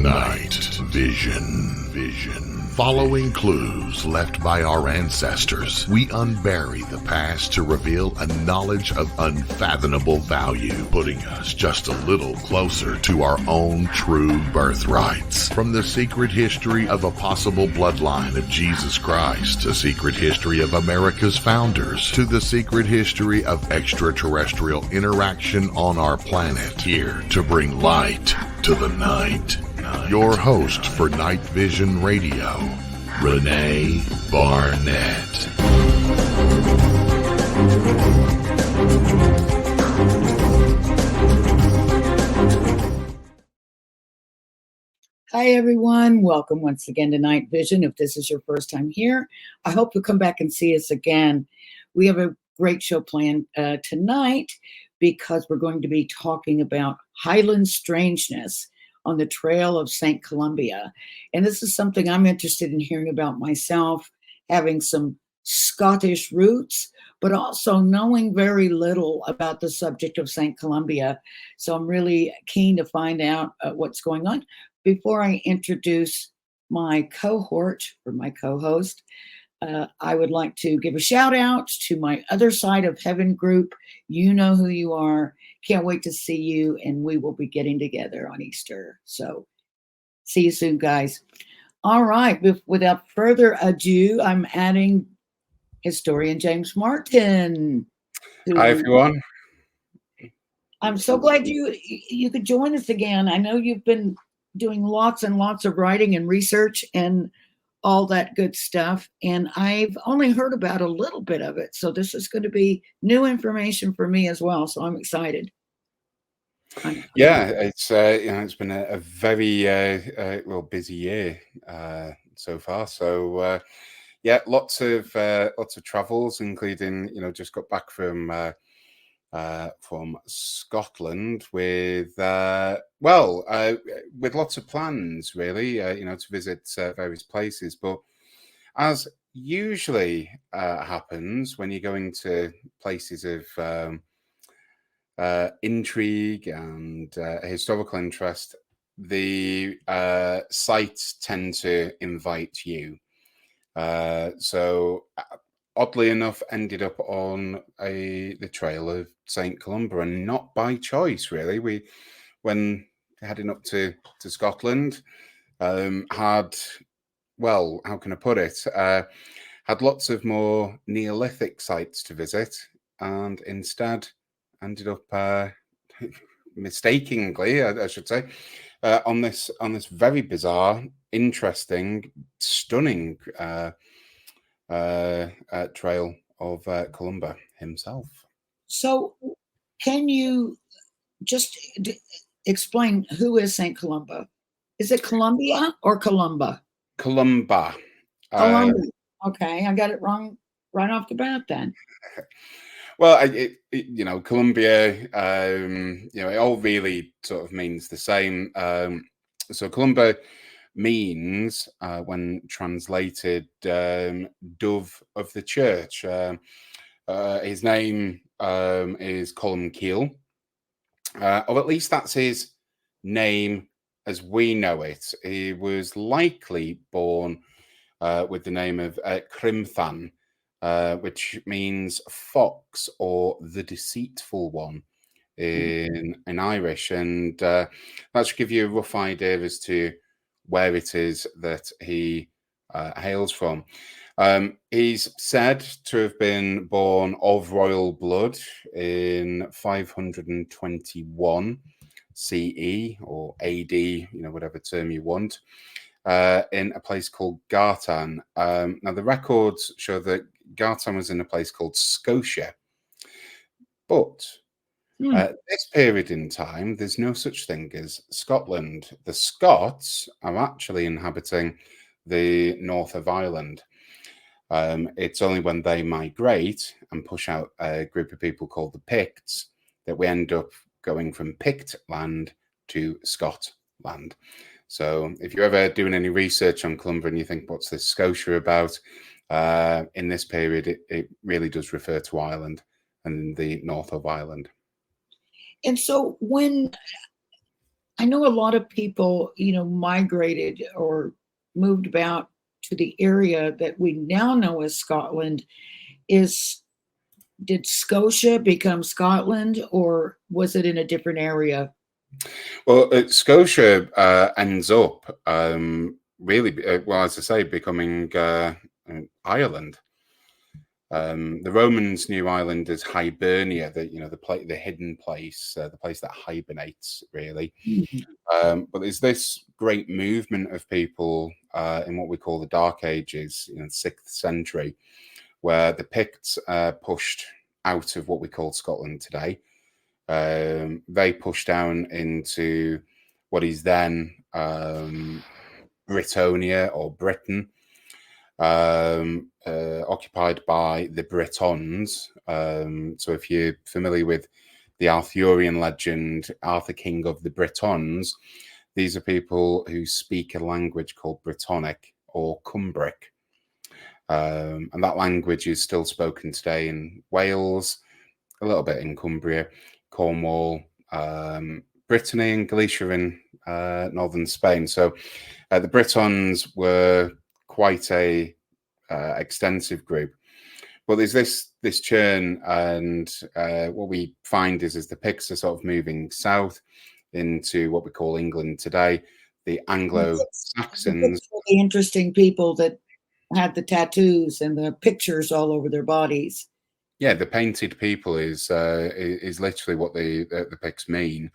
Night Vision. Following clues left by our ancestors, we unbury the past to reveal a knowledge of unfathomable value, putting us just a little closer to our own true birthrights. From the secret history of a possible bloodline of Jesus Christ, the secret history of America's founders, to the secret history of extraterrestrial interaction on our planet, here to bring light to the night. Your host for Night Vision Radio, Renee Barnett. Hi, everyone. Welcome once again to Night Vision. If this is your first time here, I hope you'll come back and see us again. We have a great show planned tonight because we're going to be talking about Highland Strangeness on the trail of St. Columbia. And this is something I'm interested in hearing about myself, having some Scottish roots, but also knowing very little about the subject of St. Columbia. So I'm really keen to find out what's going on. Before I introduce my cohort or my co-host, I would like to give a shout out to my Other Side of Heaven group. You know who you are. Can't wait to see you, and we will be getting together on Easter. So see you soon, guys. All right. Without further ado, I'm adding historian James Martin. Hi, everyone. I'm so glad you could join us again. I know you've been doing lots and lots of writing and research and all that good stuff. And I've only heard about a little bit of it. So this is going to be new information for me as well. So I'm excited. Yeah, it's been a very busy year so far. So lots of travels, including just got back from Scotland with lots of plans, really, to visit various places. But as usually happens when you're going to places of intrigue and historical interest, the sites tend to invite you. So oddly enough, ended up on the trail of St. Columba, and not by choice, really. When heading up to Scotland, had lots of more Neolithic sites to visit, and instead ended up mistakenly, I should say, on this very bizarre, interesting, stunning trail of Columba himself. So can you just explain who is St. Columba? Is it Columbia or Columba? Columba. Okay, I got it wrong right off the bat then. Well, Columbia, it all really sort of means the same. So Columba means, when translated, dove of the church. His name is Columcille, or at least that's his name as we know it. He was likely born with the name of Crimthan, which means fox or the deceitful one in Irish. And that should give you a rough idea as to where it is that he hails from. He's said to have been born of royal blood in 521 CE or AD, whatever term you want, in a place called Gartan. Now, the records show that Gartan was in a place called Scotia. But at this period in time, there's no such thing as Scotland. The Scots are actually inhabiting the north of Ireland. It's only when they migrate and push out a group of people called the Picts that we end up going from Pict land to Scotland. So if you're ever doing any research on Columba and you think, what's this Scotia about? In this period, it really does refer to Ireland and the north of Ireland. And so when I know a lot of people, migrated or moved about to the area that we now know as Scotland. Is Did Scotia become Scotland, or was it in a different area? Well, Scotia ends up really, well, as I say, becoming Ireland. The Romans knew Ireland as Hibernia, the hidden place, the place that hibernates, really. Mhm. But there's this great movement of people in what we call the Dark Ages, 6th century, where the Picts pushed out of what we call Scotland today. They pushed down into what is then Britonia or Britain, occupied by the Britons. So if you're familiar with the Arthurian legend, Arthur, King of the Britons, these are people who speak a language called Brittonic or Cumbric. And that language is still spoken today in Wales, a little bit in Cumbria, Cornwall, Brittany and Galicia in northern Spain. So the Britons were quite a extensive group. But there's this churn, and what we find is as the Picts are sort of moving south into what we call England today, the Anglo-Saxons. The interesting people that had the tattoos and the pictures all over their bodies. Yeah, the painted people is literally what the Picts mean.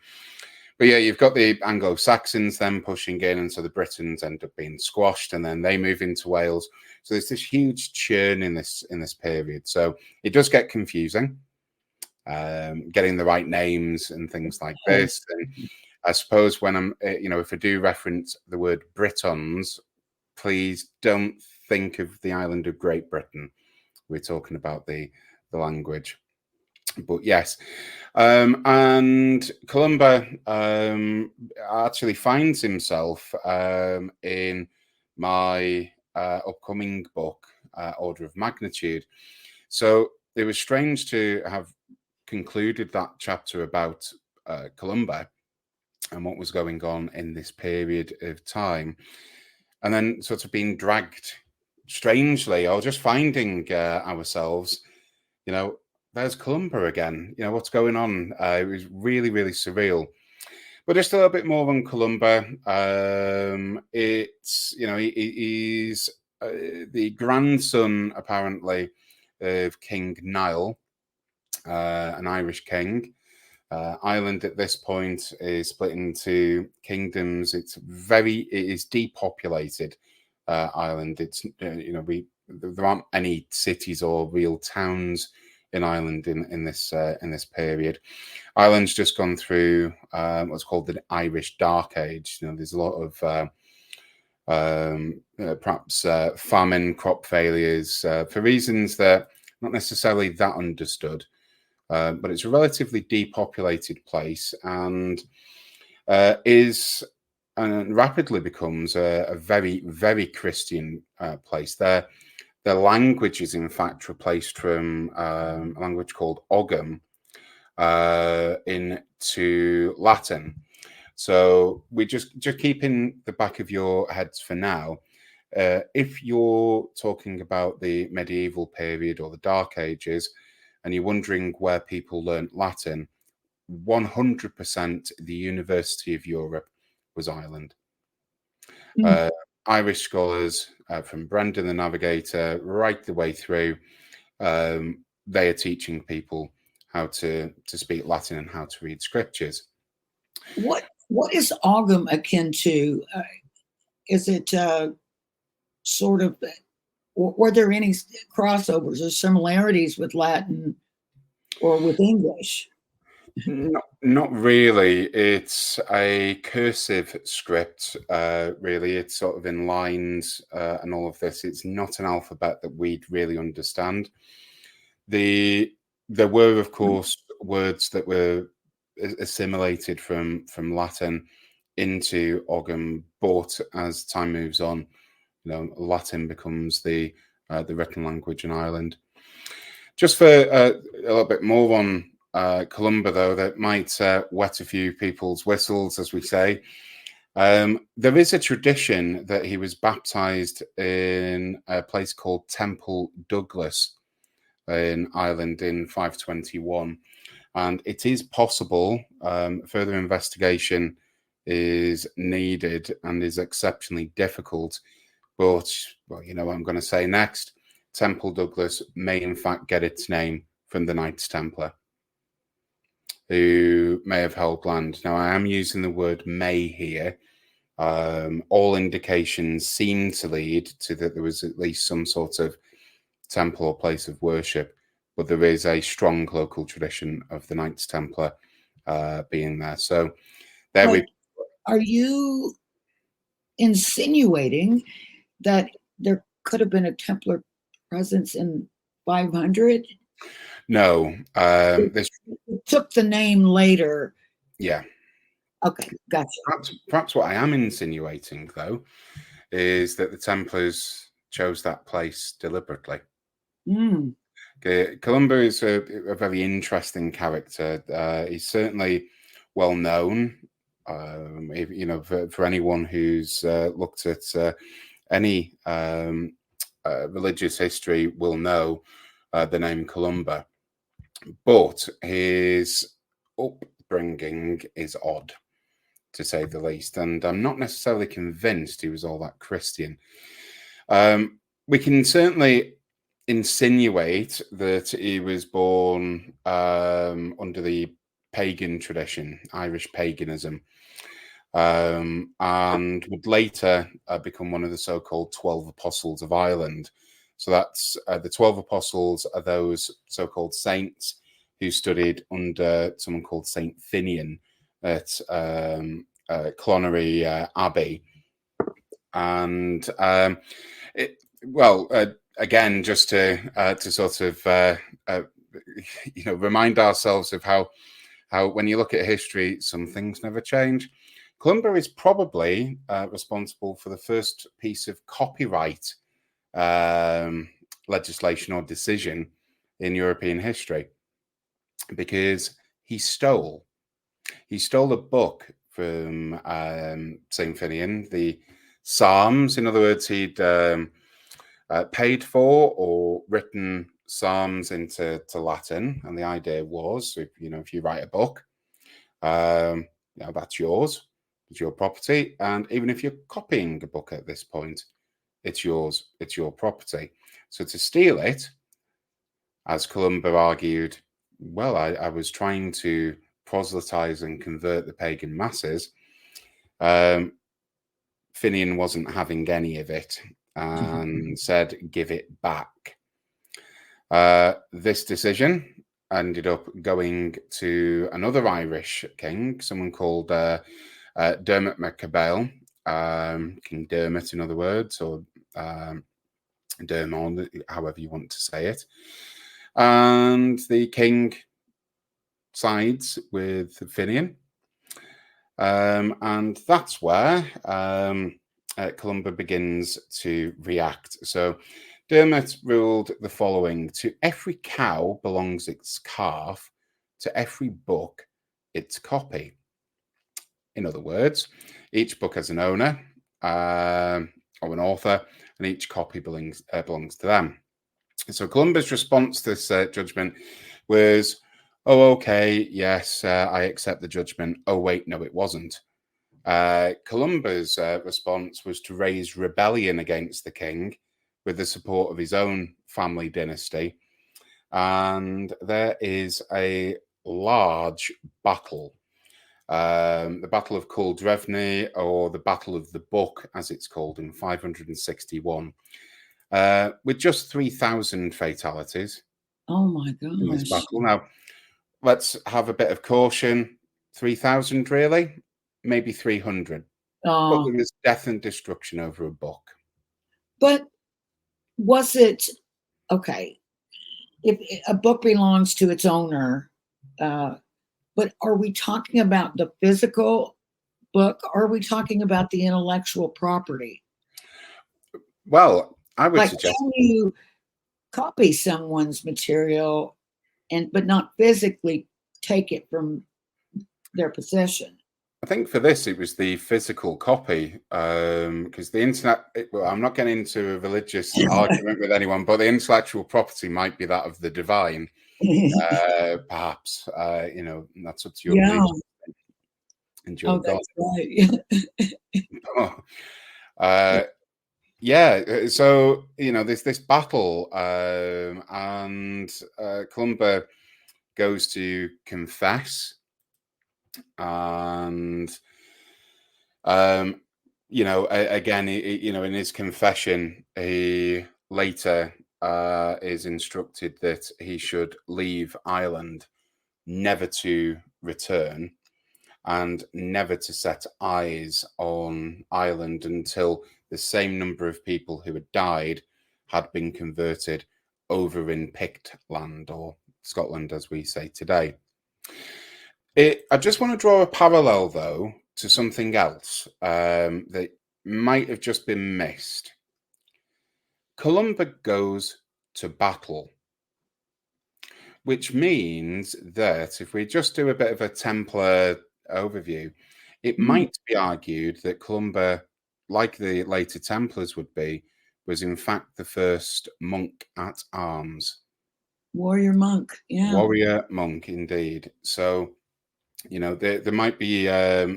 But yeah, you've got the Anglo-Saxons then pushing in, and so the Britons end up being squashed, and then they move into Wales. So there's this huge churn in this period. So it does get confusing, getting the right names and things like this. And I suppose when I'm, if I do reference the word Britons, please don't think of the island of Great Britain. We're talking about the language. But yes, and Columba actually finds himself in my upcoming book, Order of Magnitude. So it was strange to have concluded that chapter about Columba and what was going on in this period of time, and then sort of being dragged strangely, or just finding ourselves, there's Columba again. What's going on? It was really, really surreal. But just a little bit more on Columba. It's, he's the grandson, apparently, of King Niall, an Irish king. Ireland at this point is split into kingdoms. It is depopulated. Ireland. It's there aren't any cities or real towns in Ireland in this period. Ireland's just gone through what's called the Irish Dark Age. There's a lot of perhaps famine, crop failures for reasons that not necessarily that understood. But it's a relatively depopulated place, and rapidly becomes a very, very Christian place. Their language is in fact replaced from a language called Ogham into Latin. So we just keep in the back of your heads for now. If you're talking about the medieval period or the Dark Ages, and you're wondering where people learned Latin, 100% the University of Europe was Ireland. Irish scholars from Brendan the Navigator right the way through, they are teaching people how to speak Latin and how to read scriptures. What is Ogham akin to? Is it sort of, were there any crossovers or similarities with Latin or with English? Not really. It's a cursive script, really. It's sort of in lines and all of this. It's not an alphabet that we'd really understand. There were, of course, words that were assimilated from Latin into Ogham, but as time moves on, Latin becomes the written language in Ireland. Just for a little bit more on Columba, though, that might wet a few people's whistles, as we say. There is a tradition that he was baptized in a place called Temple Douglas in Ireland in 521. And it is possible, further investigation is needed and is exceptionally difficult. But, well, you know what I'm going to say next. Temple Douglas may in fact get its name from the Knights Templar, who may have held land. Now, I am using the word may here. All indications seem to lead to that there was at least some sort of temple or place of worship, but there is a strong local tradition of the Knights Templar being there. So there we. Are you insinuating that there could have been a Templar presence in 500? No, it took the name later. Yeah. Okay, gotcha. Perhaps what I am insinuating, though, is that the Templars chose that place deliberately. Columba is a very interesting character. He's certainly well known. You know, for anyone who's looked at any religious history, will know the name Columba. But his upbringing is odd, to say the least, and I'm not necessarily convinced he was all that Christian. We can certainly insinuate that he was born under the pagan tradition, Irish paganism, and would later become one of the so-called 12 Apostles of Ireland. So that's the 12 Apostles are those so-called saints who studied under someone called Saint Finian at Clonery Abbey. And again, just to sort of you know, remind ourselves of how when you look at history, some things never change. Columba is probably responsible for the first piece of copyright legislation or decision in European history, because he stole a book from Saint Finian, the Psalms. In other words, he'd paid for or written Psalms into Latin, and the idea was, if you write a book, that's yours, it's your property, and even if you're copying a book at this point, it's yours, it's your property. So to steal it, as Columba argued, well, I was trying to proselytize and convert the pagan masses. Finian wasn't having any of it and said, give it back. This decision ended up going to another Irish king, someone called Dermot MacCabell, King Dermot, in other words, or Dermot, however you want to say it. And the king sides with Finian. And that's where Columba begins to react. So Dermot ruled the following: to every cow belongs its calf, to every book its copy. In other words, each book has an owner or an author, and each copy belongs to them. So Columba's response to this judgment was, oh, okay, yes, I accept the judgment. Oh, wait, no, it wasn't. Columba's response was to raise rebellion against the king with the support of his own family dynasty. And there is a large battle, the Battle of Culdrevny, or the Battle of the Book, as it's called, in 561, with just 3,000 fatalities. Oh, my gosh. In this battle. Now, let's have a bit of caution. 3,000, really? Maybe 300. But there was death and destruction over a book. But was it, okay, if a book belongs to its owner, but are we talking about the physical book, or are we talking about the intellectual property? Well, I would suggest... Can you copy someone's material but not physically take it from their possession. I think for this, it was the physical copy, because the internet, well, I'm not getting into a religious argument with anyone, but the intellectual property might be that of the divine. Perhaps, that's up to your Yeah. beliefs and your God. That's right. Yeah, so there's this battle, and Columba goes to confess, and again, in his confession, he later is instructed that he should leave Ireland, never to return, and never to set eyes on Ireland until the same number of people who had died had been converted over in Pict land, or Scotland as we say today. I just want to draw a parallel, though, to something else that might have just been missed. Columba goes to battle, which means that if we just do a bit of a Templar overview, it might be argued that Columba, like the later Templars would be, was in fact the first monk at arms. Warrior monk, yeah. Warrior monk, indeed. So, there might be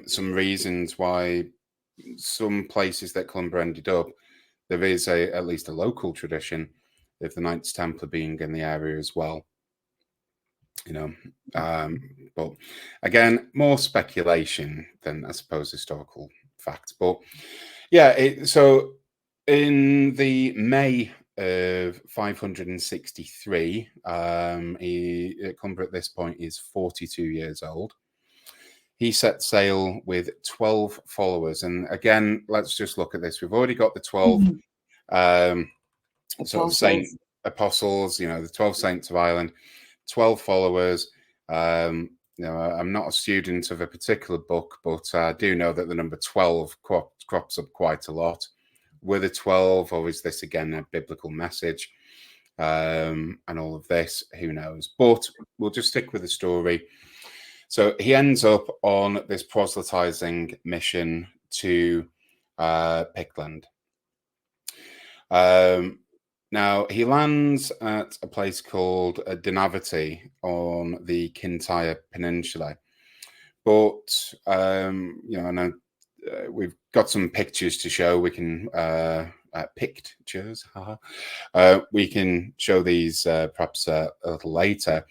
some reasons why some places that Columba ended up, there is at least a local tradition of the Knights Templar being in the area as well. But again, more speculation than, I suppose, historical facts. But yeah, so in the May of 563, Columba at this point is 42 years old. He set sail with 12 followers. And again, let's just look at this. We've already got the 12 sort of saint apostles, the 12 saints of Ireland, 12 followers. I'm not a student of a particular book, but I do know that the number 12 crops up quite a lot. Were the 12, or is this again a biblical message? And all of this, who knows? But we'll just stick with the story. So he ends up on this proselytizing mission to Pictland. Now, he lands at a place called Dinavity on the Kintyre Peninsula. But, we've got some pictures to show. We can, pictures, we can show these perhaps a little later.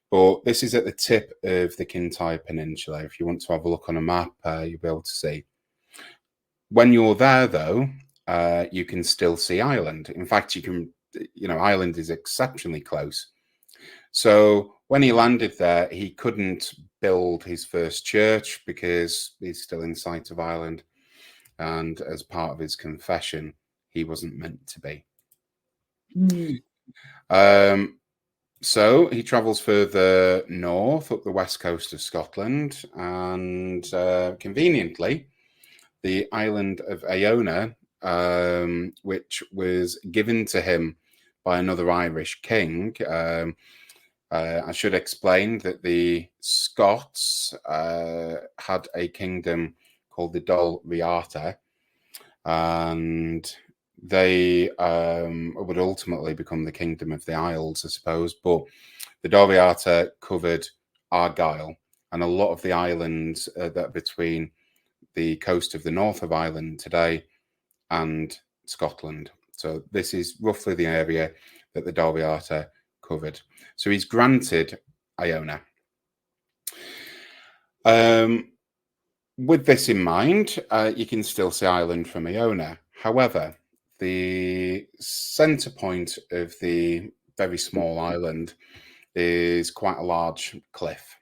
But this is at the tip of the Kintyre Peninsula. If you want to have a look on a map, you'll be able to see. When you're there, though, you can still see Ireland. In fact, you can, Ireland is exceptionally close. So when he landed there, he couldn't build his first church because he's still in sight of Ireland. And as part of his confession, he wasn't meant to be. So he travels further north up the west coast of Scotland, and conveniently, the island of Iona, which was given to him by another Irish king. I should explain that the Scots had a kingdom called the Dol Riata, and they would ultimately become the Kingdom of the Isles, I suppose. But the Dol Riata covered Argyll and a lot of the islands that are between the coast of the north of Ireland today and Scotland. So this is roughly the area that the Dol Riata covered. So he's granted Iona. With this in mind, you can still see Ireland from Iona. However, the centre point of the very small island is quite a large cliff,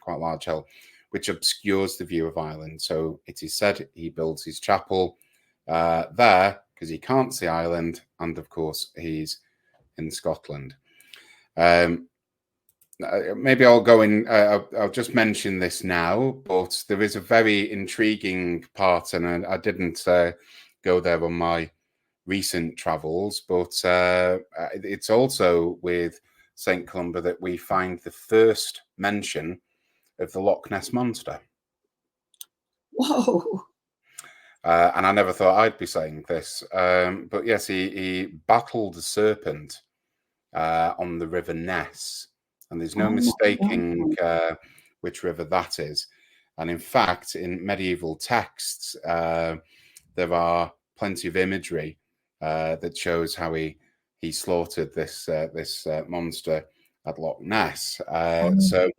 quite a large hill, which obscures the view of Ireland. So it is said he builds his chapel there because he can't see Ireland, and of course he's in Scotland. Maybe I'll go in. I'll just mention this now, but there is a very intriguing part, and I didn't go there on my recent travels, but it's also with St. Columba that we find the first mention of the Loch Ness Monster. Whoa. And I never thought I'd be saying this, but yes, he battled a serpent on the River Ness, and there's no mistaking which river that is. And in fact, in medieval texts, there are plenty of imagery that shows how he slaughtered this monster at Loch Ness. So,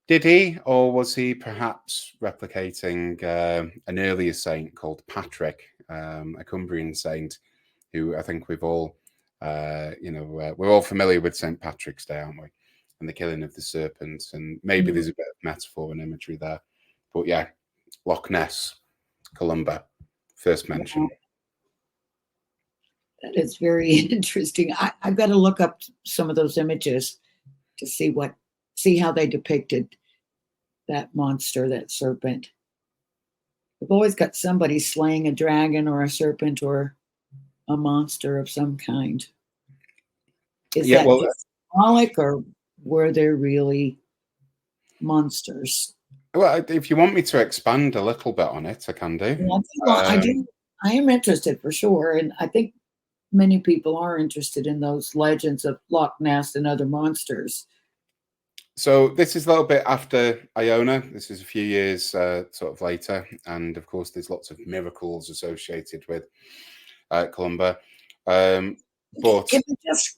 did he, or was he perhaps replicating an earlier saint called Patrick, a Cumbrian saint, who I think we've all, we're all familiar with St. Patrick's Day, aren't we? And the killing of the serpent, and maybe there's a bit of metaphor and imagery there. But yeah, Loch Ness, Columba, first mention. That is very interesting. I've got to look up some of those images to see how they depicted that monster, that serpent. We've always got somebody slaying a dragon or a serpent or a monster of some kind. Is that just symbolic, or were there really monsters? Well, if you want me to expand a little bit on it, I can do. I do. I am interested for sure, and I think many people are interested in those legends of Loch Ness and other monsters. So this is a little bit after Iona. This is a few years sort of later, and of course, there's lots of miracles associated with Columba. But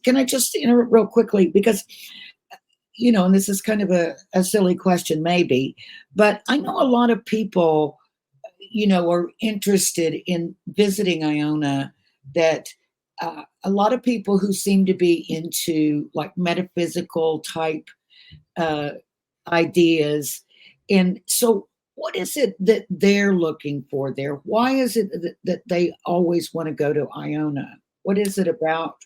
can I just interrupt real quickly, because and this is kind of a silly question maybe, but I know a lot of people are interested in visiting Iona, that a lot of people who seem to be into like metaphysical type ideas. And so what is it that they're looking for there? Why is it that they always want to go to Iona? What is it about?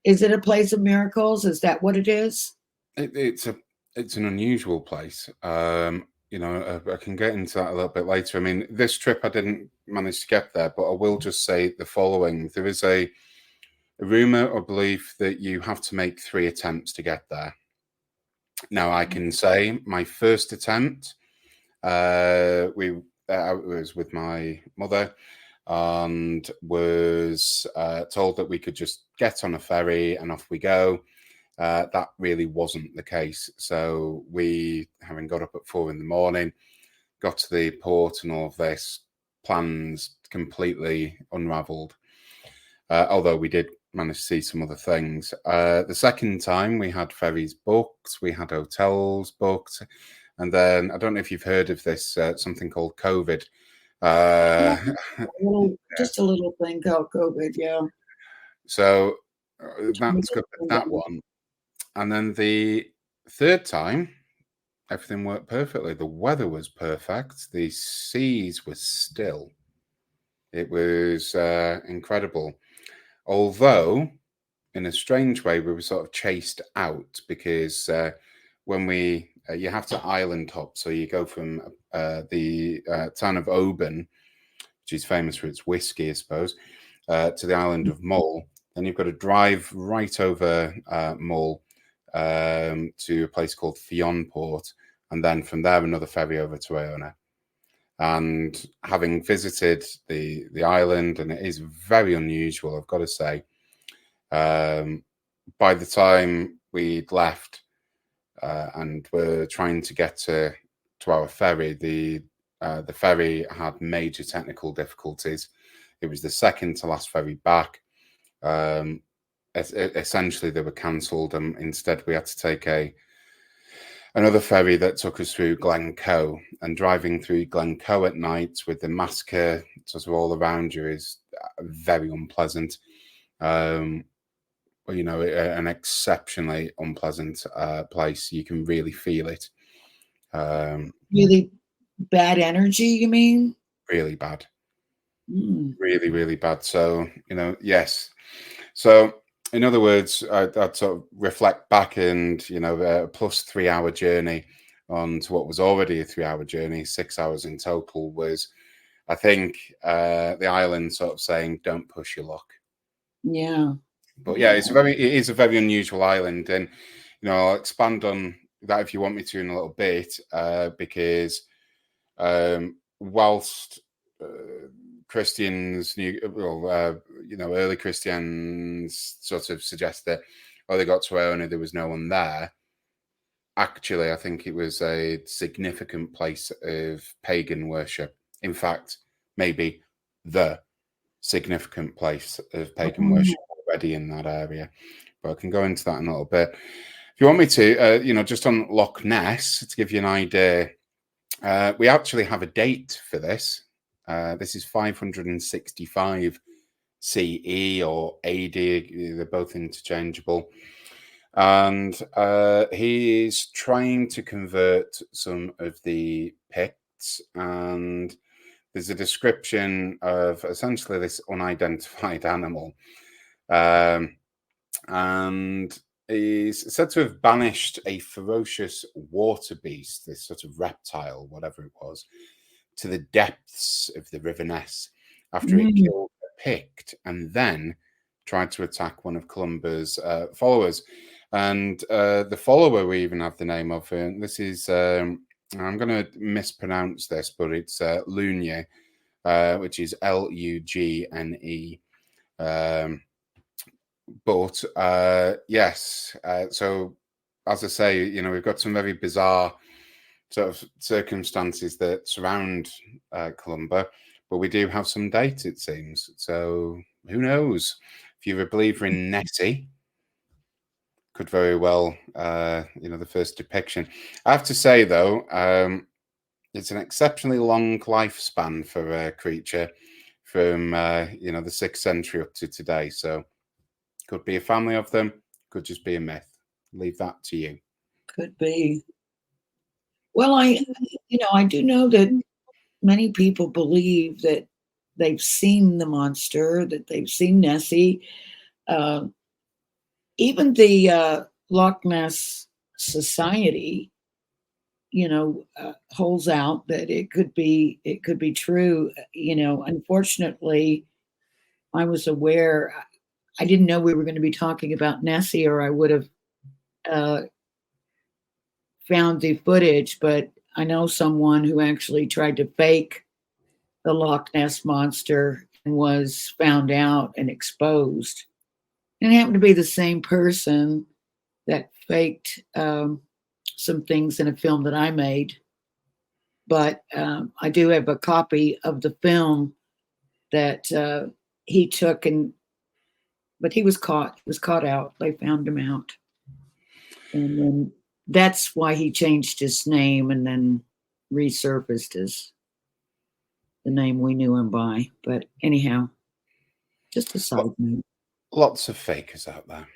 Is it a place of miracles? Is that what it is? It's an unusual place. I can get into that a little bit later. I mean, this trip I didn't manage to get there, but I will just say the following. There is a rumor or belief that you have to make 3 attempts to get there. Now, I can say my first attempt, I was with my mother and was told that we could just get on a ferry and off we go. That really wasn't the case. So we, having got up at 4 a.m, got to the port and all of this, plans completely unraveled. Although we did manage to see some other things. The second time we had ferries booked, we had hotels booked. And then, I don't know if you've heard of this, something called COVID. Just a little thing called COVID, yeah. So that's good, that one. And then the third time, everything worked perfectly. The weather was perfect. The seas were still. It was incredible. Although, in a strange way, we were sort of chased out because when you have to island hop. So you go from the town of Oban, which is famous for its whiskey, I suppose, to the island of Mull. Then you've got to drive right over Mull to a place called Fionport, and then from there another ferry over to Iona. And having visited the island, and it is very unusual, I've got to say, by the time we'd left and were trying to get to our ferry, the ferry had major technical difficulties. It was the second to last ferry back. Essentially, they were cancelled, and instead we had to take another ferry that took us through Glencoe. And driving through Glencoe at night with the massacre sort of all around you is very unpleasant. An exceptionally unpleasant place. You can really feel it. Really bad energy, you mean? Really bad. Really, really bad. So, yes. So, in other words, I'd sort of reflect back and, a plus 3 hour journey on to what was already a 3 hour journey, 6 hours in total, was, I think, the island sort of saying, don't push your luck. Yeah. But yeah, it is a very unusual island, and I'll expand on that if you want me to in a little bit, because whilst Christians, early Christians sort of suggest that, they got to Iona, there was no one there. Actually, I think it was a significant place of pagan worship. In fact, maybe the significant place of pagan worship already in that area. But I can go into that in a little bit. If you want me to, just on Loch Ness, to give you an idea, we actually have a date for this. This is 565 CE or AD. They're both interchangeable. And he is trying to convert some of the Picts, and there's a description of essentially this unidentified animal. And he's said to have banished a ferocious water beast, this sort of reptile, whatever it was, to the depths of the River Ness after it killed a Pict and then tried to attack one of Columba's followers. And the follower we even have the name of, this is, I'm going to mispronounce this, but it's Lugne, which is Lugne. But yes, so as I say, we've got some very bizarre sort of circumstances that surround Columba, but we do have some date, it seems. So who knows? If you're a believer in Nessie, could very well, the first depiction. I have to say, though, it's an exceptionally long lifespan for a creature from, the 6th century up to today. So could be a family of them, could just be a myth. Leave that to you. Could be. Well, I do know that many people believe that they've seen the monster, that they've seen Nessie. Even the Loch Ness Society, holds out that it could be true. Unfortunately, I was aware. I didn't know we were going to be talking about Nessie, or I would have found the footage. But I know someone who actually tried to fake the Loch Ness monster and was found out and exposed. And it happened to be the same person that faked some things in a film that I made. But I do have a copy of the film that he took, but he was caught. He was caught out. They found him out. And then that's why he changed his name and then resurfaced as the name we knew him by. But anyhow, just a side note. Lots of fakers out there.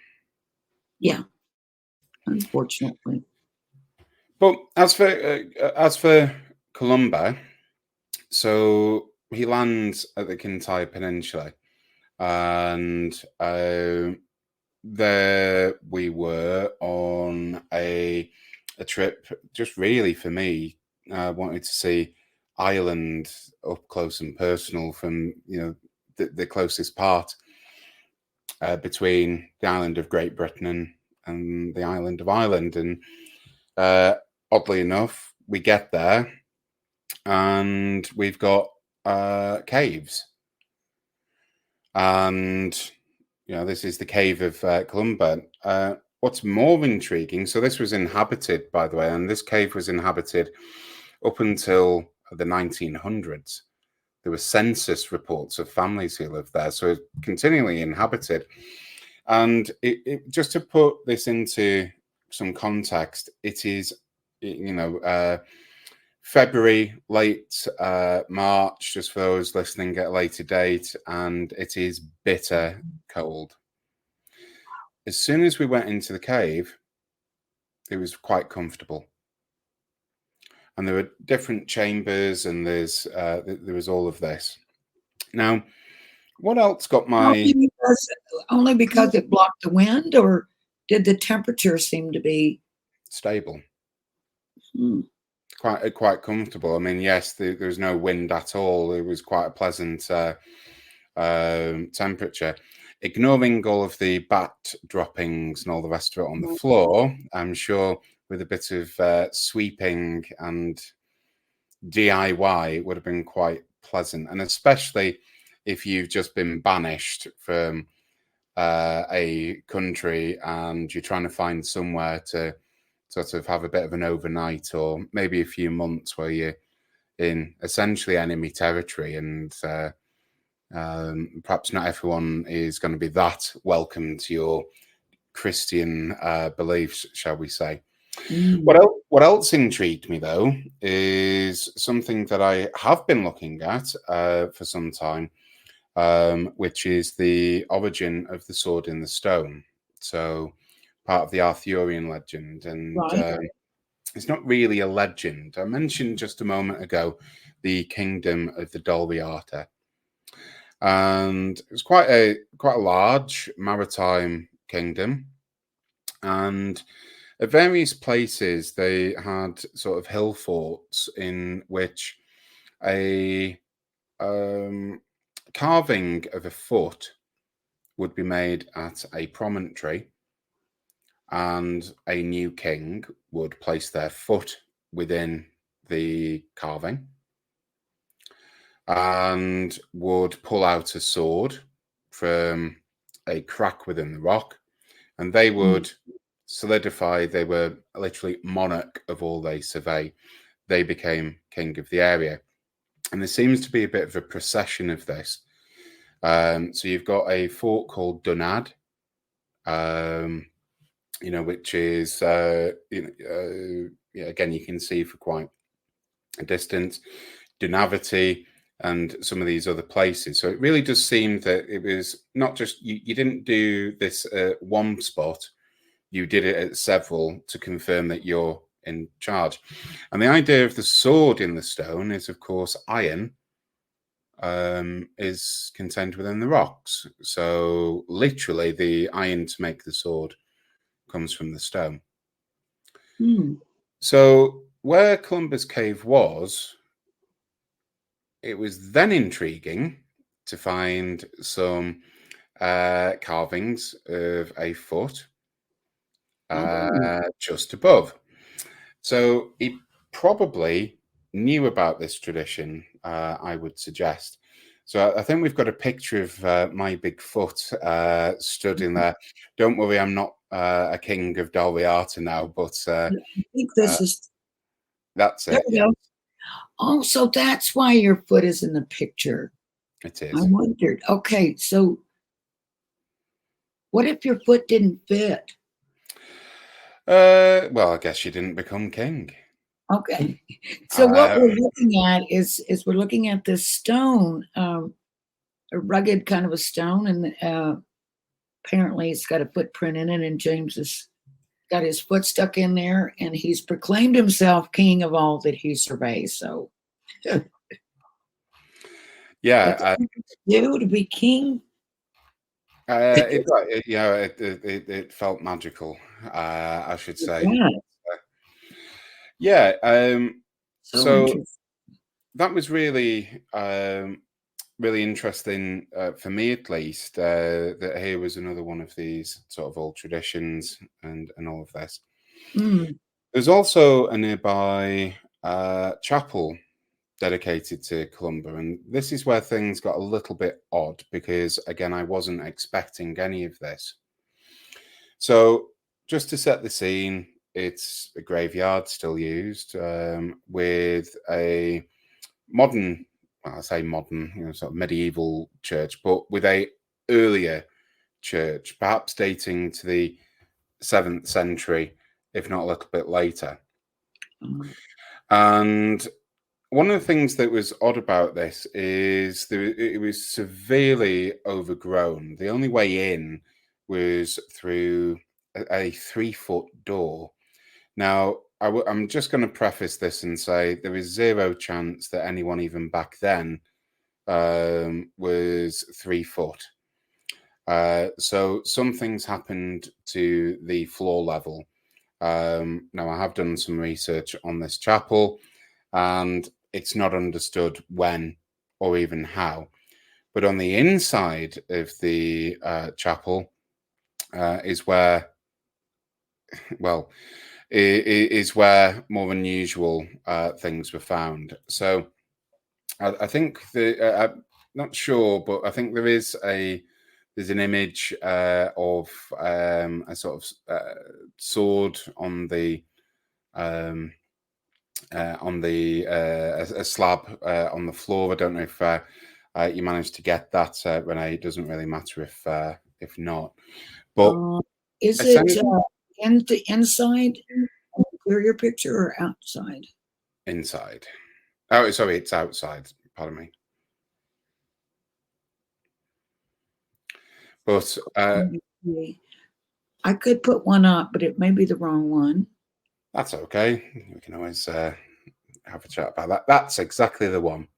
Yeah, unfortunately. But as for Columba, so he lands at the Kintyre Peninsula, and there we were on a trip. Just really for me, I wanted to see Ireland up close and personal from the closest part. Between the island of Great Britain and the island of Ireland. And oddly enough, we get there and we've got caves. And, this is the cave of Columba. What's more intriguing, so this was inhabited, by the way, and this cave was inhabited up until the 1900s. There were census reports of families who lived there, so it's continually inhabited. And it just to put this into some context, it is, February, late March, just for those listening, get a later date, and it is bitter cold. As soon as we went into the cave, it was quite comfortable. And there were different chambers, and there was all of this. Now, what else got my... Only because it blocked the wind, or did the temperature seem to be... Stable. Quite comfortable. I mean, yes, there was no wind at all. It was quite a pleasant temperature. ignoring all of the bat droppings and all the rest of it on the floor, I'm sure with a bit of sweeping and DIY, it would have been quite pleasant. And especially if you've just been banished from a country and you're trying to find somewhere to sort of have a bit of an overnight or maybe a few months where you're in essentially enemy territory, and perhaps not everyone is going to be that welcome to your Christian beliefs, shall we say. What else intrigued me, though, is something that I have been looking at for some time, which is the origin of the sword in the stone. So part of the Arthurian legend. And it's not really a legend. I mentioned just a moment ago the kingdom of the Dalriata. And it was quite a large maritime kingdom. And at various places, they had sort of hill forts in which a carving of a foot would be made at a promontory, and a new king would place their foot within the carving and would pull out a sword from a crack within the rock, and they would solidify. They were literally monarch of all they survey. They became king of the area. And there seems to be a bit of a procession of this. So you've got a fort called Dunad, which is, again, you can see for quite a distance, Dunavity and some of these other places. So it really does seem that it was not just, you didn't do this at one spot, you did it at several to confirm that you're in charge. And the idea of the sword in the stone is, of course, iron is contained within the rocks. So literally the iron to make the sword comes from the stone. So where Columbus Cave was, it was then intriguing to find some carvings of a foot just above. So he probably knew about this tradition, I would suggest. So I think we've got a picture of my big foot stood in there. Don't worry, I'm not a king of Dalriata now, but I think this is. That's it. Yeah. Oh, so that's why your foot is in the picture. It is. I wondered. Okay, so what if your foot didn't fit? Well, I guess you didn't become king. Okay, so what we're looking at is we're looking at this stone, a rugged kind of a stone, and apparently it's got a footprint in it, and James has got his foot stuck in there, and he's proclaimed himself king of all that he surveys. So, yeah, you to be king. It felt magical, I should say. Yeah. So that was really, really interesting for me, at least. That here was another one of these sort of old traditions and all of this. There's also a nearby chapel dedicated to Columba, and this is where things got a little bit odd because, again, I wasn't expecting any of this. So just to set the scene, it's a graveyard still used with a modern, well, I say modern, sort of medieval church, but with a earlier church, perhaps dating to the 7th century, if not a little bit later. And one of the things that was odd about this is it was severely overgrown. The only way in was through a 3-foot door. Now, I'm just going to preface this and say there is zero chance that anyone even back then was 3 foot. So some things happened to the floor level. Now, I have done some research on this chapel, and it's not understood when or even how. But on the inside of the chapel is where, well, is where more unusual things were found. So I think I'm not sure, but I think there's an image of a sort of sword on the a slab on the floor. I don't know if you managed to get that, Renee. It doesn't really matter if not. But is it in the inside interior picture or outside? Inside. Oh, sorry, it's outside. Pardon me. But I could put one up, but it may be the wrong one. That's okay. We can always have a chat about that. That's exactly the one.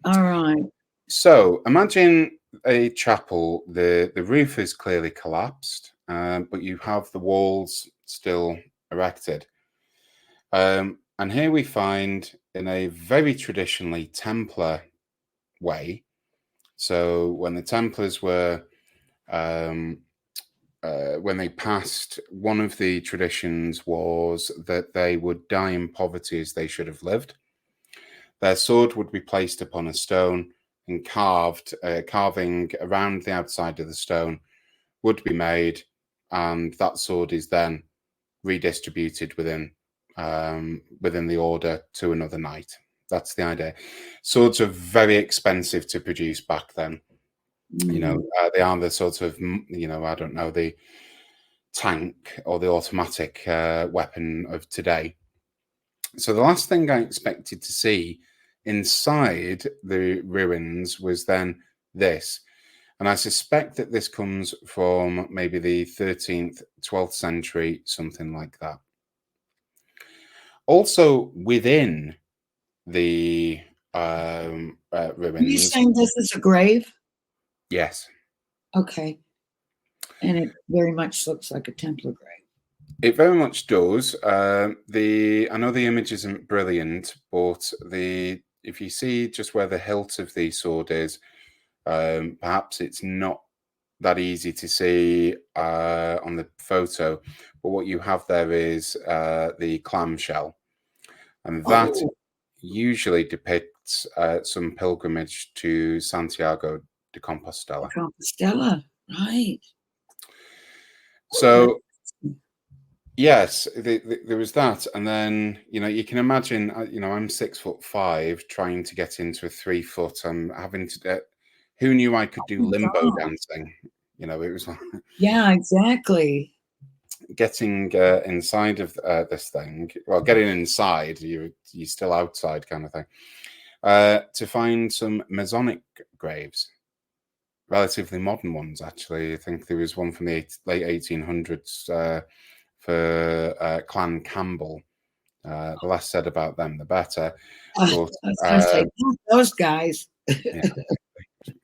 All right. So imagine a chapel. The roof is clearly collapsed, but you have the walls still erected. And here we find, in a very traditionally Templar way, so when the Templars were, when they passed, one of the traditions was that they would die in poverty as they should have lived. Their sword would be placed upon a stone and carving around the outside of the stone would be made, and that sword is then redistributed within the order to another knight. That's the idea. Swords are very expensive to produce back then. You know, they are the sort of, I don't know, the tank or the automatic weapon of today. So the last thing I expected to see inside the ruins was then this. And I suspect that this comes from maybe the 13th, 12th century, something like that. Also, within the ruins. Are you saying this is a grave? Yes. Okay. And it very much looks like a Templar grave. It very much does. I know the image isn't brilliant, but if you see just where the hilt of the sword is, perhaps it's not that easy to see on the photo. But what you have there is the clamshell, and that usually depicts some pilgrimage to Santiago de Compostela. Compostela, right? So. Yes, there was that, and then you can imagine. I'm 6'5", trying to get into a 3 foot. I'm having to. Who knew I could do limbo dancing? It was like, yeah, exactly. Getting inside of this thing. Well, getting inside, you're still outside, kind of thing. To find some Masonic graves, relatively modern ones, actually. I think there was one from the late 1800s. For Clan Campbell. The less said about them, the better. But, I was going to say, those guys. Yeah,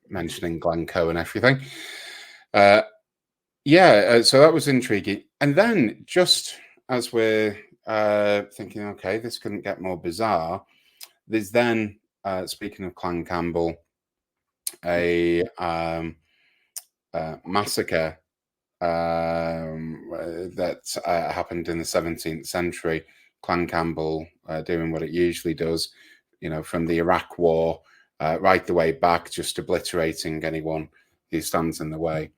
mentioning Glencoe and everything. So that was intriguing. And then, just as we're thinking, okay, this couldn't get more bizarre, there's then, speaking of Clan Campbell, a massacre that happened in the 17th century. Clan Campbell doing what it usually does, from the Iraq War right the way back, just obliterating anyone who stands in the way.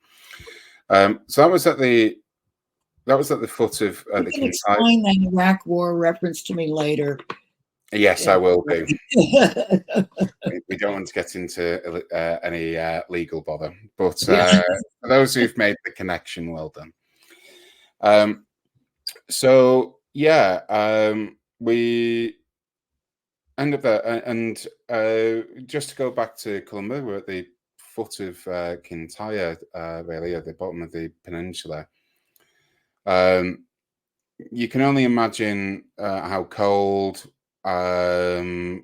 So that was at the foot of the You can explain that Iraq War reference to me later. Yes, I will do. We don't want to get into any legal bother, but for those who've made the connection, well done. We end up there, and just to go back to Colombo, we're at the foot of Kintyre, really at the bottom of the peninsula. You can only imagine how cold the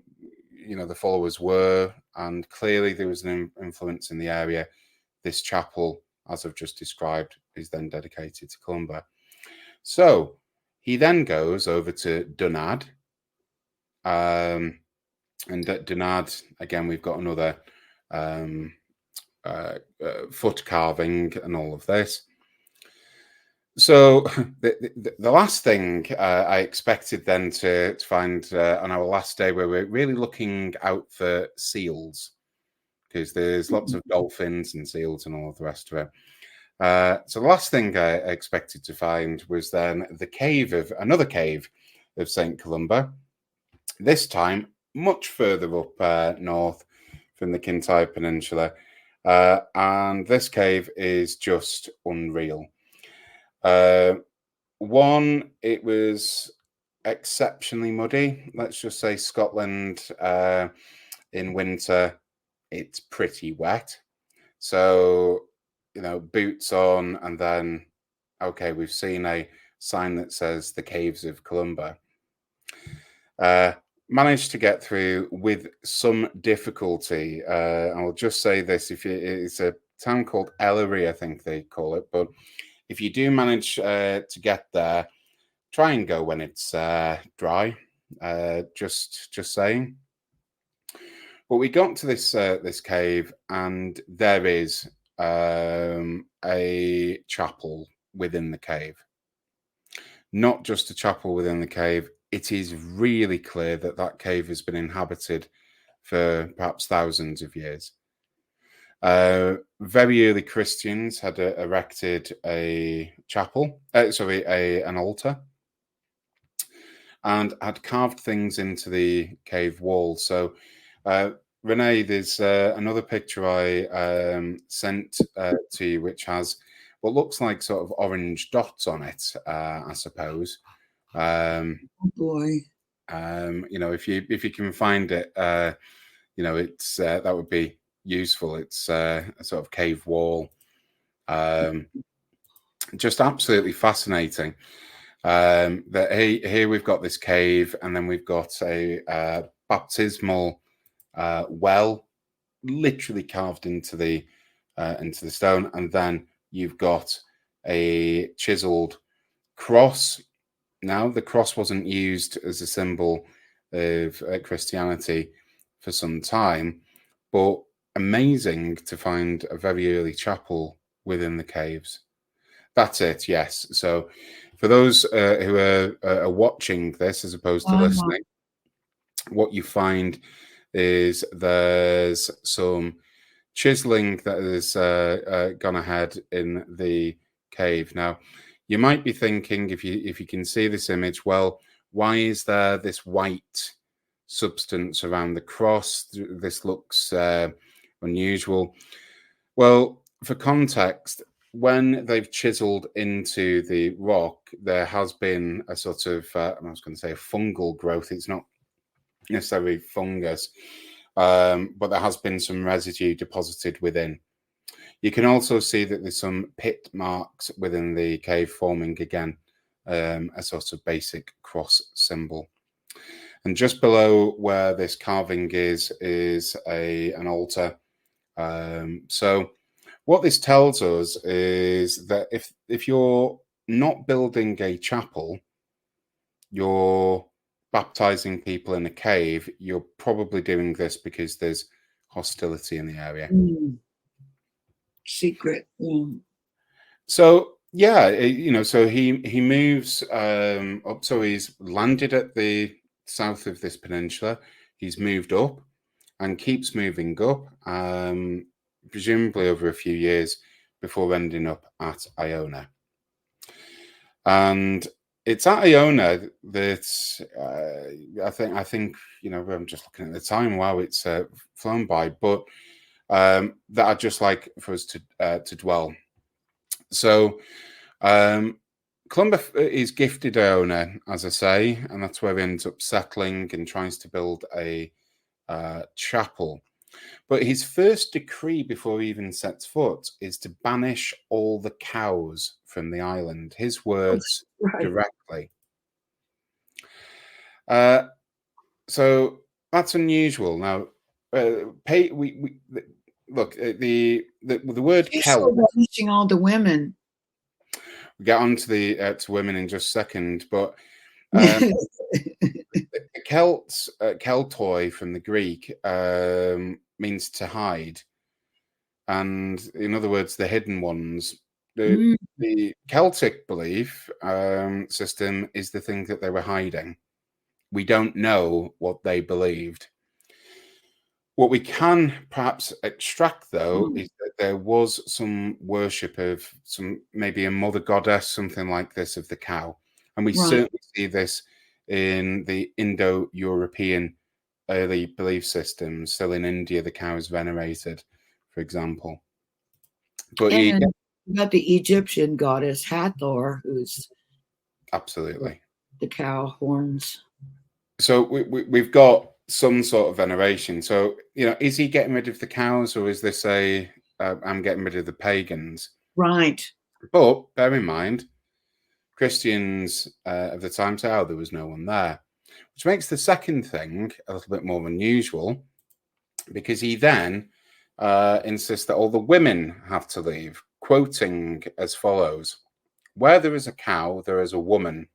followers were, and clearly there was an influence in the area. This chapel, as I've just described, is then dedicated to Columba. So he then goes over to Dunad, and at Dunad again we've got another foot carving and all of this. So the last thing I expected then to find on our last day, where we're really looking out for seals, because there's lots of dolphins and seals and all of the rest of it. So the last thing I expected to find was then another cave of St. Columba, this time much further up north from the Kintyre Peninsula. And this cave is just unreal. One, it was exceptionally muddy. Let's just say Scotland in winter, it's pretty wet. So, boots on, and then, okay, we've seen a sign that says the Caves of Columba. Managed to get through with some difficulty. I'll just say this: it's a town called Ellery, I think they call it. But if you do manage to get there, try and go when it's dry. Just saying. But we got to this cave, and there is a chapel within the cave. Not just a chapel within the cave. It is really clear that cave has been inhabited for perhaps thousands of years. Very early Christians had erected a chapel, an altar, and had carved things into the cave wall. So, Renee, there's another picture I sent to you, which has what looks like sort of orange dots on it, I suppose. Oh boy. If you can find it, it's that would be useful. It's a sort of cave wall. Just absolutely fascinating. That here we've got this cave, and then we've got a baptismal well, literally carved into the stone, and then you've got a chiseled cross. Now, the cross wasn't used as a symbol of Christianity for some time, but amazing to find a very early chapel within the caves. That's it, yes. So for those who are watching this as opposed to listening, what you find is there's some chiseling that has gone ahead in the cave. Now, you might be thinking, if you can see this image, well, why is there this white substance around the cross? This looks unusual. Well, for context, when they've chiseled into the rock, there has been a sort of, I was going to say a fungal growth. It's not necessarily fungus, but there has been some residue deposited within. You can also see that there's some pit marks within the cave, forming again a sort of basic cross symbol. And just below where this carving is an altar. So what this tells us is that if you're not building a chapel, you're baptizing people in a cave, you're probably doing this because there's hostility in the area. Secret. Yeah. So so he moves up. So he's landed at the south of this peninsula. He's moved up and keeps moving up, presumably over a few years before ending up at Iona. And it's at Iona that I think I'm just looking at the time. Wow, it's flown by, but that I'd just like for us to dwell. So Columba is gifted Iona, as I say, and that's where he ends up settling and tries to build a chapel. But his first decree before he even sets foot is to banish all the cows from the island. His words directly. So that's unusual. Now, look, the word Celt. Banishing all the women. We'll get on to the to women in just a second, but Celts, Keltoi from the Greek, means to hide. and in other words, the hidden ones. Mm, The Celtic belief system is the thing that they were hiding. We don't know what they believed. What we can perhaps extract, though, is that there was some worship of maybe a mother goddess, something like this, of the cow. And we right. certainly see this in the Indo-European early belief systems. Still in India, the cow is venerated, for example. But you And get, you got the Egyptian goddess Hathor, who's absolutely. the cow horns. So we've got some sort of veneration. So, is he getting rid of the cows, or is this I'm getting rid of the pagans? Right. But bear in mind, Christians of the time say, oh, there was no one there, which makes the second thing a little bit more unusual, because he then insists that all the women have to leave, quoting as follows: "Where there is a cow, there is a woman.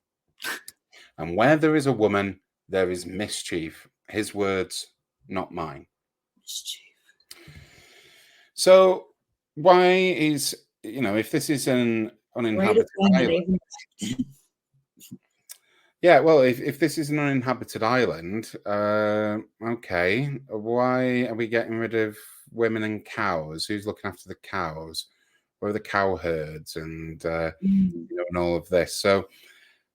And where there is a woman, there is mischief." His words, not mine. So why is, if this is an Right uninhabited upon the island, name. yeah, well, if this is an uninhabited island, okay, why are we getting rid of women and cows? Who's looking after the cows? Where are the cow herds and Mm, and all of this? So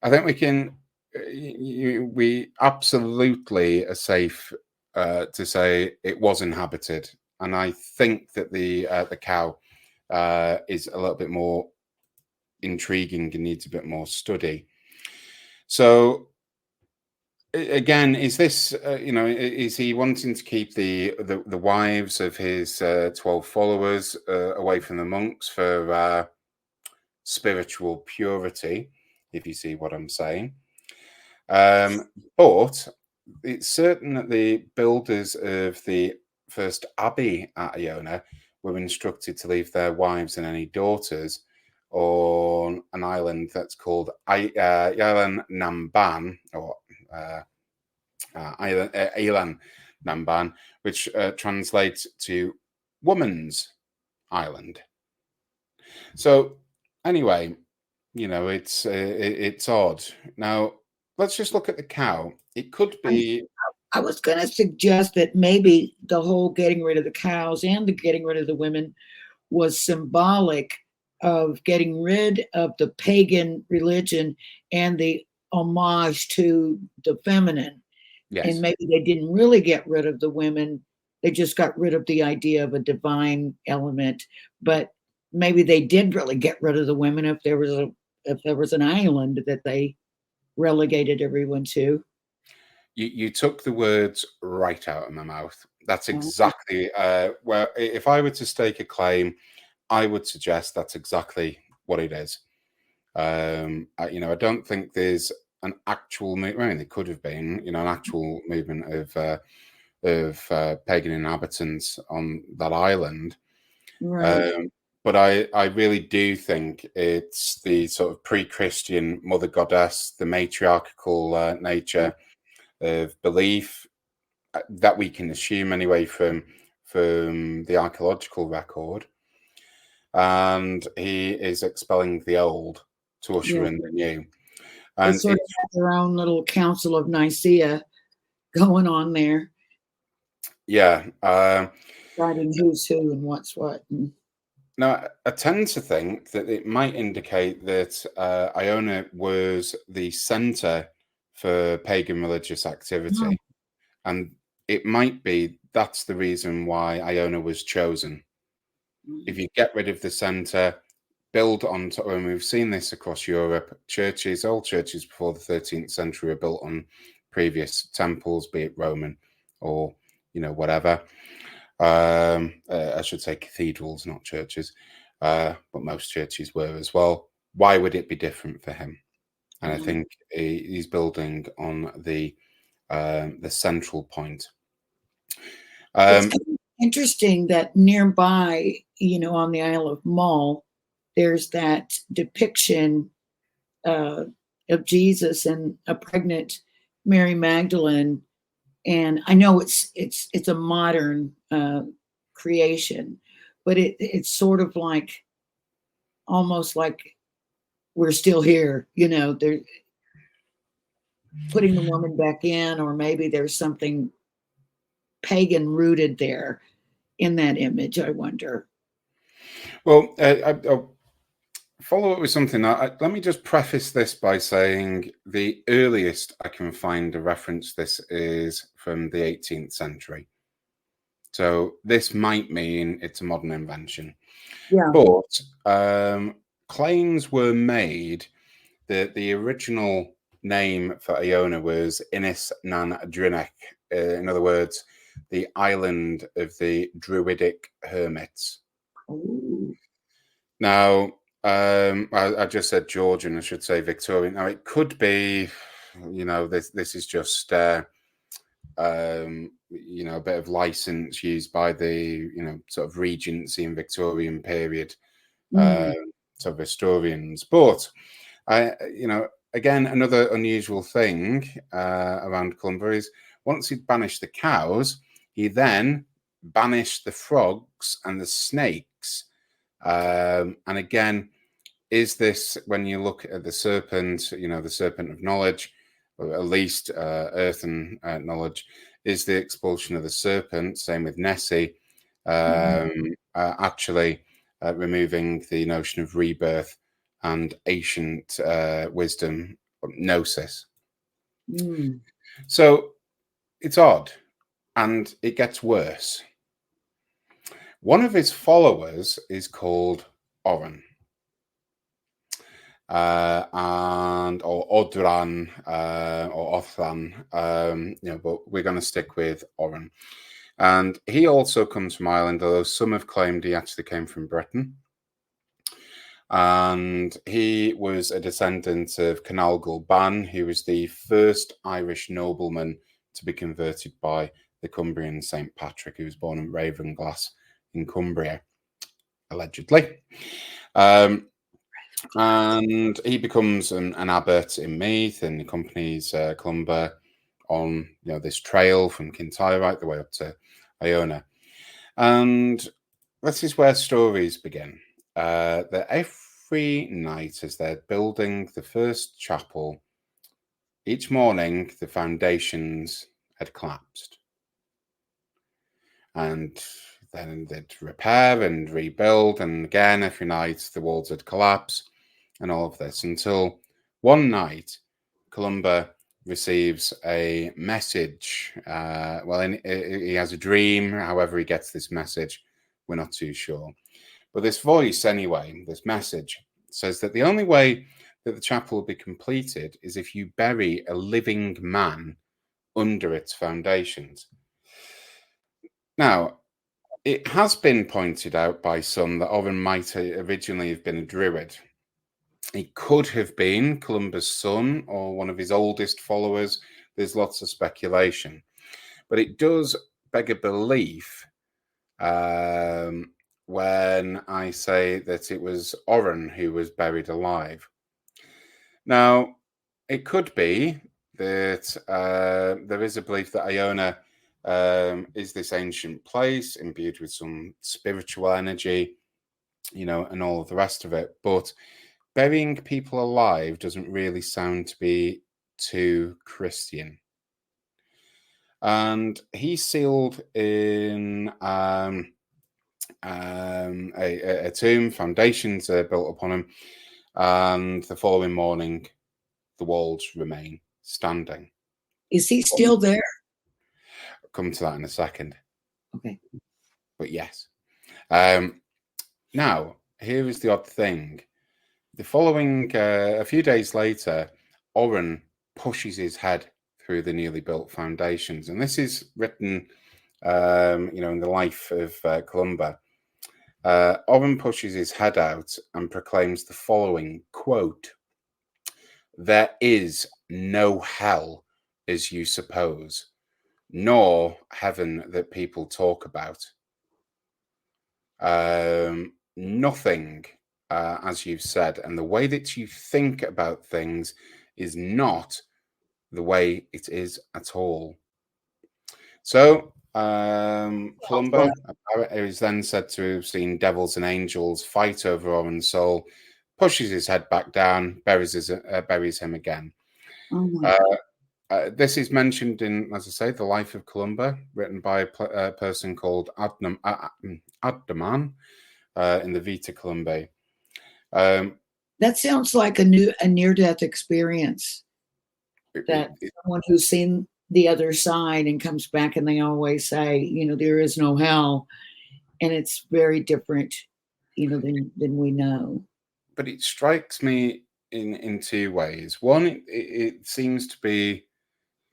I think we can, we absolutely are safe to say it was inhabited, and I think that the cow is a little bit more intriguing and needs a bit more study. So again, is this is he wanting to keep the wives of his 12 followers away from the monks for spiritual purity, if you see what I'm saying? But it's certain that the builders of the first abbey at Iona were instructed to leave their wives and any daughters on an island that's called Island Namban, or Island Namban, which translates to Woman's Island. So anyway, it's odd. Now let's just look at the cow. It could be. I was going to suggest that maybe the whole getting rid of the cows and the getting rid of the women was symbolic of getting rid of the pagan religion and the homage to the feminine. And Yes. maybe they didn't really get rid of the women. They just got rid of the idea of a divine element. But maybe they did really get rid of the women if there was an island that they relegated everyone to. You took the words right out of my mouth. That's exactly where, if I were to stake a claim, I would suggest that's exactly what it is. I don't think there's an actual movement. I mean, there could have been, an actual movement of pagan inhabitants on that island. Right. But I really do think it's the sort of pre-Christian mother goddess, the matriarchal nature of belief that we can assume anyway from the archaeological record, and he is expelling the old to usher Yeah. in the new. They And sort of have their own little council of Nicaea going on there, yeah, deciding who's who and what's what. now I tend to think that it might indicate that Iona was the center for pagan religious activity, and it might be that's the reason why Iona was chosen. If you get rid of the center, build on top, and we've seen this across Europe, all churches before the 13th century were built on previous temples, be it Roman or whatever. I should say cathedrals, not churches, but most churches were as well. Why would it be different for him? And I think he's building on the central point. It's kind of interesting that nearby, on the Isle of Mull, there's that depiction of Jesus and a pregnant Mary Magdalene. And I know it's a modern creation, but it's sort of like almost like we're still here, they're putting the woman back in, or maybe there's something pagan rooted there in that image, I wonder. Well, I'll follow up with something. Let me just preface this by saying the earliest I can find a reference this is from the 18th century. So this might mean it's a modern invention. Yeah. But claims were made that the original name for Iona was Innis nan Drinech. In other words, the island of the Druidic hermits. Ooh. Now, I just said Georgian, I should say Victorian. Now, it could be, this is just, a bit of license used by the, sort of Regency and Victorian period, sort of historians. But, again, another unusual thing around Columba is once he'd banished the cows, he then banished the frogs and the snakes. And again, is this, when you look at the serpent, the serpent of knowledge, or at least earthen knowledge, is the expulsion of the serpent, same with Nessie, actually removing the notion of rebirth and ancient wisdom, gnosis. So it's odd, and it gets worse. One of his followers is called Oren, or Odran, or Othran, but we're going to stick with Oren. And he also comes from Ireland, although some have claimed he actually came from Britain. And he was a descendant of Cynalgal Ban, who was the first Irish nobleman to be converted by the Cumbrian St. Patrick, who was born in Ravenglass in Cumbria, allegedly. And he becomes an abbot in Meath and accompanies Columba on this trail from Kintyre right the way up to Iona. And this is where stories begin. That every night as they're building the first chapel, each morning the foundations had collapsed. And then they'd repair and rebuild, and again every night the walls had collapsed, and all of this, until one night Columba receives a message. He has a dream. However he gets this message, we're not too sure. But this voice, anyway, this message says that the only way that the chapel will be completed is if you bury a living man under its foundations. Now, it has been pointed out by some that Oren might originally have been a druid. He could have been Columba's son or one of his oldest followers. There's lots of speculation. But it does beg a belief when I say that it was Oren who was buried alive. Now, it could be that there is a belief that Iona is this ancient place imbued with some spiritual energy, and all of the rest of it. But burying people alive doesn't really sound to be too Christian. And he's sealed in a tomb, foundations are built upon him, and the following morning, the walls remain standing. Is he still there? I'll come to that in a second. Okay. But yes. Now, here is the odd thing. The following, a few days later, Oren pushes his head through the newly built foundations. And this is written, in the life of Columba. Oren pushes his head out and proclaims the following, quote, "There is no hell as you suppose, nor heaven that people talk about. Nothing, as you've said, and the way that you think about things is not the way it is at all. So, Oh, Columbo fun. is then said to have seen devils and angels fight over Oren's soul, pushes his head back down, buries him again. Oh my This is mentioned in, as I say, The Life of Columbo, written by a person called Adnaman in the Vita Columbae. That sounds like a near-death experience. That someone who's seen the other side and comes back, and they always say, you know, there is no hell, and it's very different, you know, than we know. But it strikes me in two ways. One, it seems to be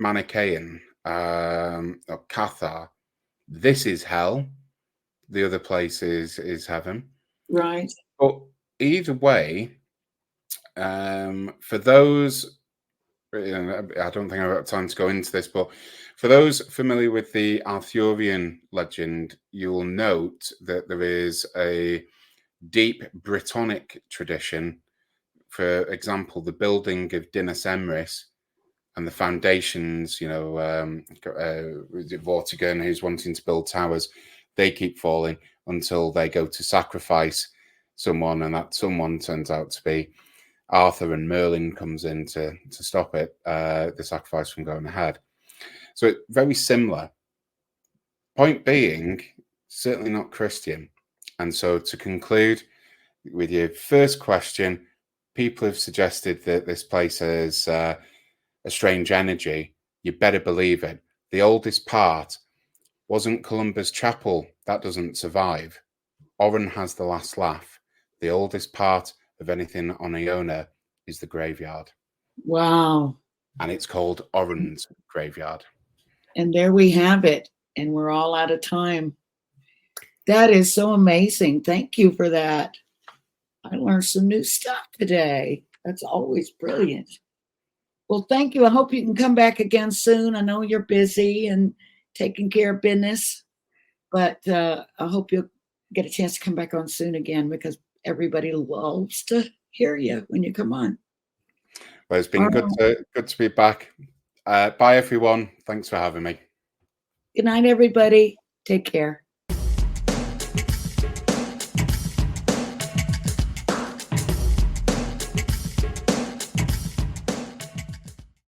Manichaean, or Cathar. This is hell. The other place is heaven. Right. But either way, for those, I don't think I've got time to go into this, but for those familiar with the Arthurian legend, you will note that there is a deep Brittonic tradition. For example, the building of Dinas Emrys and the foundations, you know, Vortigern, who's wanting to build towers, they keep falling until they go to sacrifice someone, and that someone turns out to be Arthur, and Merlin comes in to stop it, the sacrifice from going ahead. So it's very similar. Point being, certainly not Christian. And so to conclude with your first question, people have suggested that this place has a strange energy. You better believe it. The oldest part wasn't Columba's chapel. That doesn't survive. Oren has the last laugh. The oldest part of anything on Iona is the graveyard. Wow. And it's called Oren's graveyard. And there we have it. And we're all out of time. That is so amazing. Thank you for that. I learned some new stuff today. That's always brilliant. Well, thank you. I hope you can come back again soon. I know you're busy and taking care of business, but I hope you'll get a chance to come back on soon again, because everybody loves to hear you when you come on. Well, it's been good to be back. Bye, everyone. Thanks for having me. Good night, everybody. Take care.